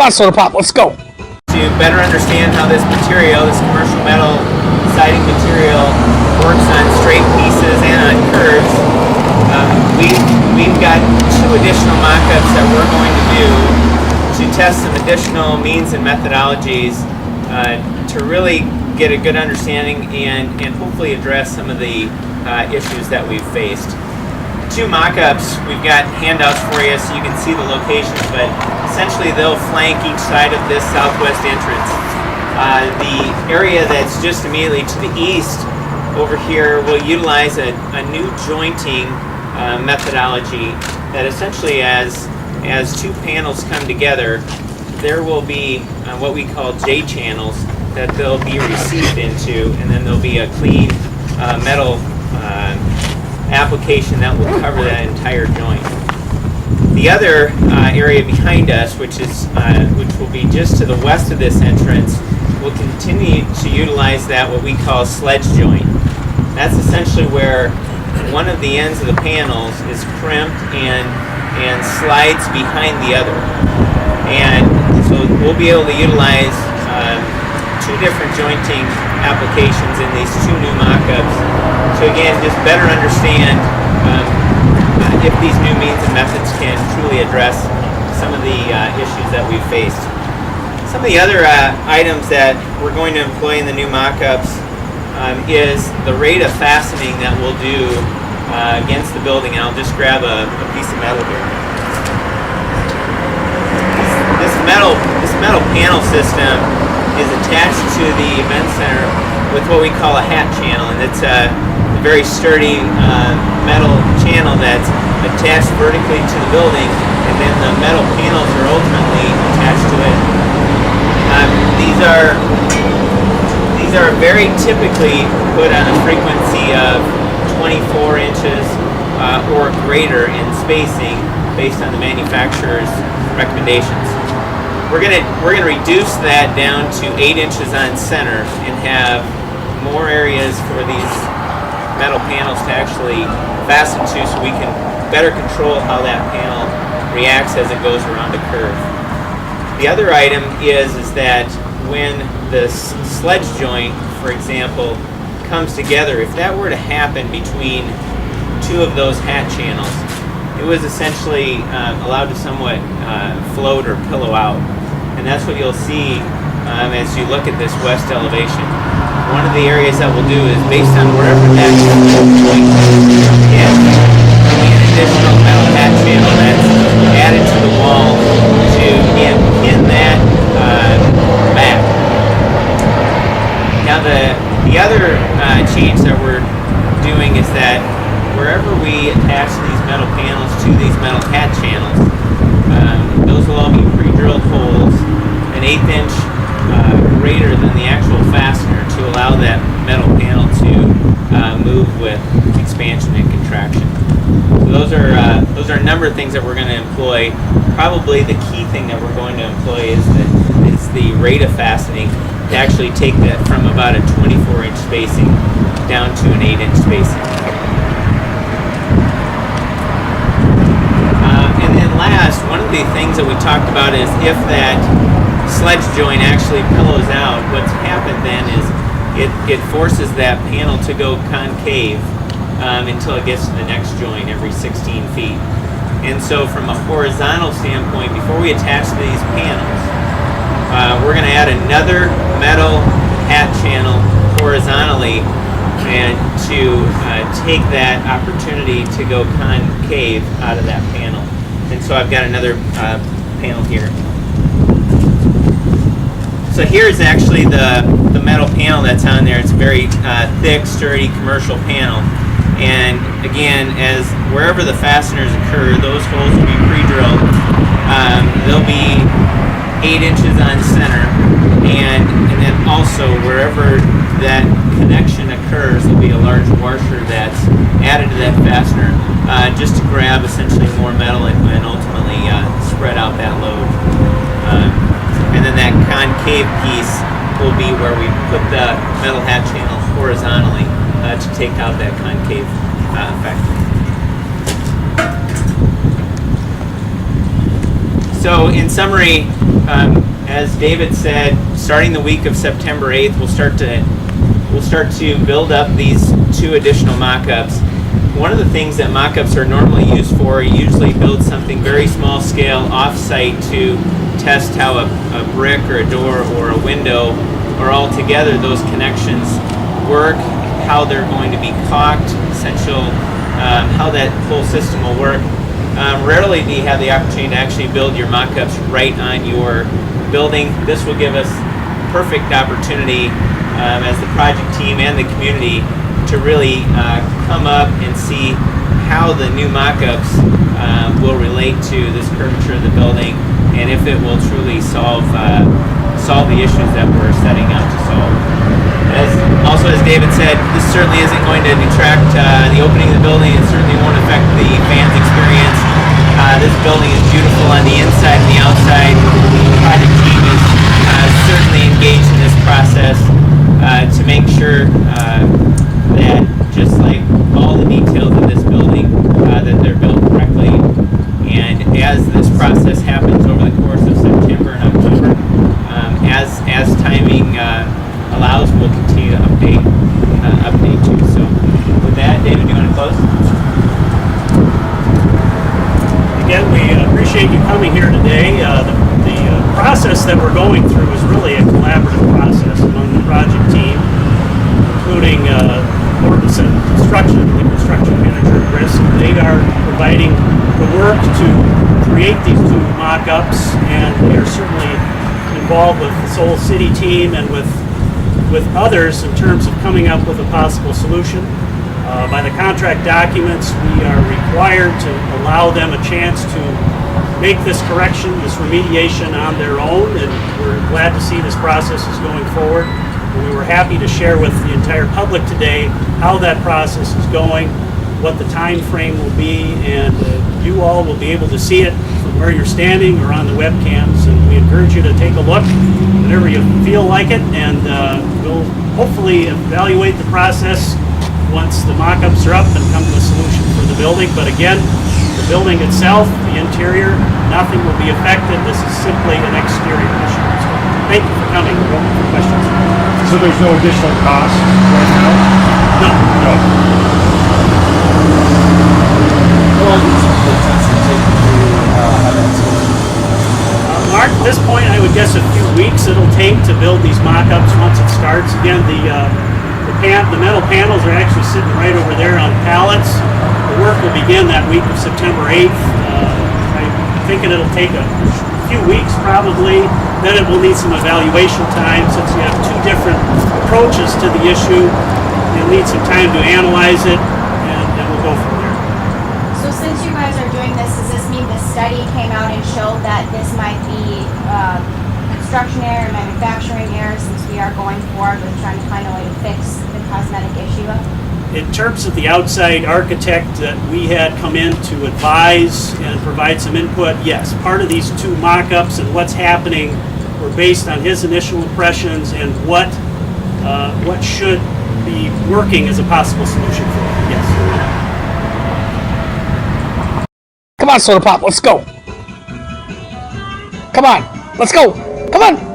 Come on, Soda Pop, let's go. To better understand how this material, this commercial metal siding material, works on straight pieces and on curves, we've got 2 additional mock-ups that we're going to do to test some additional means and methodologies to really get a good understanding and hopefully address some of the issues that we've faced. 2 mock-ups, we've got handouts for you so you can see the locations, but essentially they'll flank each side of this southwest entrance. The area that's just immediately to the east over here will utilize a new jointing methodology that essentially as 2 panels come together, there will be what we call J channels that they'll be received into, and then there'll be a clean metal application that will cover that entire joint. The other area behind us, which will be just to the west of this entrance, will continue to utilize that what we call sledge joint. That's essentially where one of the ends of the panels is crimped and slides behind the other. And so we'll be able to utilize 2 different jointing applications in these 2 new mock-ups. So again, just better understand if these new means and methods can truly address some of the issues that we've faced. Some of the other items that we're going to employ in the new mock-ups is the rate of fastening that we'll do against the building. And I'll just grab a piece of metal here. This metal panel system is attached to the event center with what we call a hat channel, and it's a very sturdy metal channel that's attached vertically to the building, and then the metal panels are ultimately attached to it. These are very typically put on a frequency of 24 inches or greater in spacing based on the manufacturer's recommendations. We're gonna reduce that down to 8 inches on center and have more areas for these metal panels to actually fasten to, so we can better control how that panel reacts as it goes around a curve. The other item is that when the sledge joint, for example, comes together, if that were to happen between 2 of those hat channels, it was essentially allowed to somewhat float or pillow out. And that's what you'll see as you look at this west elevation. One of the areas that we'll do is based on wherever that joint is, an additional metal hat channel that's added to the wall to pin that back. Now the other change that we're doing is that wherever we attach these metal panels to these metal hat channels, those will all be pre-drilled holes an 1/8 inch greater than the actual fastener to allow that metal panel to move with expansion and contraction. So those are a number of things that we're going to employ. Probably the key thing that we're going to employ is the rate of fastening to actually take that from about a 24 inch spacing down to an 8 inch spacing. And then last, one of the things that we talked about is if that sledge joint actually pillows out, what's happened then is it forces that panel to go concave until it gets to the next joint every 16 feet. And so from a horizontal standpoint, before we attach these panels, we're going to add another metal hat channel horizontally and to take that opportunity to go concave out of that panel. And so I've got another panel here. So here's actually the metal panel that's on there. It's a very thick, sturdy commercial panel. And again, as wherever the fasteners occur, those holes will be pre-drilled. They'll be 8 inches on center, and then also wherever that connection occurs, there'll be a large washer that's added to that fastener just to grab essentially more metal and ultimately spread out that load. And then that concave piece will be where we put the metal hat channel horizontally to take out that concave effect. So in summary, as David said, starting the week of September 8th, we'll start to build up these 2 additional mock-ups. One of the things that mock-ups are normally used for, you usually build something very small scale off-site to test how a brick or a door or a window or all together those connections work, how they're going to be caulked, how that whole system will work. Rarely do you have the opportunity to actually build your mock-ups right on your building. This will give us perfect opportunity as the project team and the community to really come up and see how the new mock-ups will relate to this curvature of the building, and if it will truly solve the issues that we're setting out to solve. Also, as David said, this certainly isn't going to detract the opening of the building. It certainly won't affect the fans' experience. This building is beautiful on the inside and the outside. The project team is certainly engaged in this process to make sure that, just like all the details of this building, that they're built correctly. And as this process happens over the course of September and October, as timing allows, we'll continue to update you. So with that, David, do you want to close? Again, we appreciate you coming here today. The process that we're going through is really a collaborative process among the project team, including Ordnance and Construction, the construction manager at risk. They are providing the work to create these 2 mock-ups, and we are certainly involved with the Seoul City team and with others in terms of coming up with a possible solution. By the contract documents, we are required to allow them a chance to make this correction, this remediation on their own, and we're glad to see this process is going forward. And we were happy to share with the entire public today how that process is going, what the time frame will be, and you all will be able to see it from where you're standing or on the webcams, and we encourage you to take a look whenever you feel like it, and we'll hopefully evaluate the process once the mock-ups are up and come to a solution for the building. But again, the building itself, the interior, nothing will be affected. This is simply an exterior issue. So thank you for coming. We're open for questions. So there's no additional cost right now? No. No. How long does it take to have that solution? Mark, at this point, I would guess a few weeks it'll take to build these mock-ups once it starts. Again, the metal panels are actually sitting right over there on pallets. The work will begin that week of September 8th. I'm thinking it'll take a few weeks probably. Then it will need some evaluation time since you have 2 different approaches to the issue. You'll need some time to analyze it, and we'll go from there. So since you guys are doing this, does this mean the study came out and showed that this might be construction error, manufacturing error, since we are going forward with trying to find a way to fix the cosmetic issue? In terms of the outside architect that we had come in to advise and provide some input, yes, part of these 2 mock-ups and what's happening were based on his initial impressions and what should be working as a possible solution for it. Yes. Come on, Soda Pop, let's go. Come on, let's go. Come on.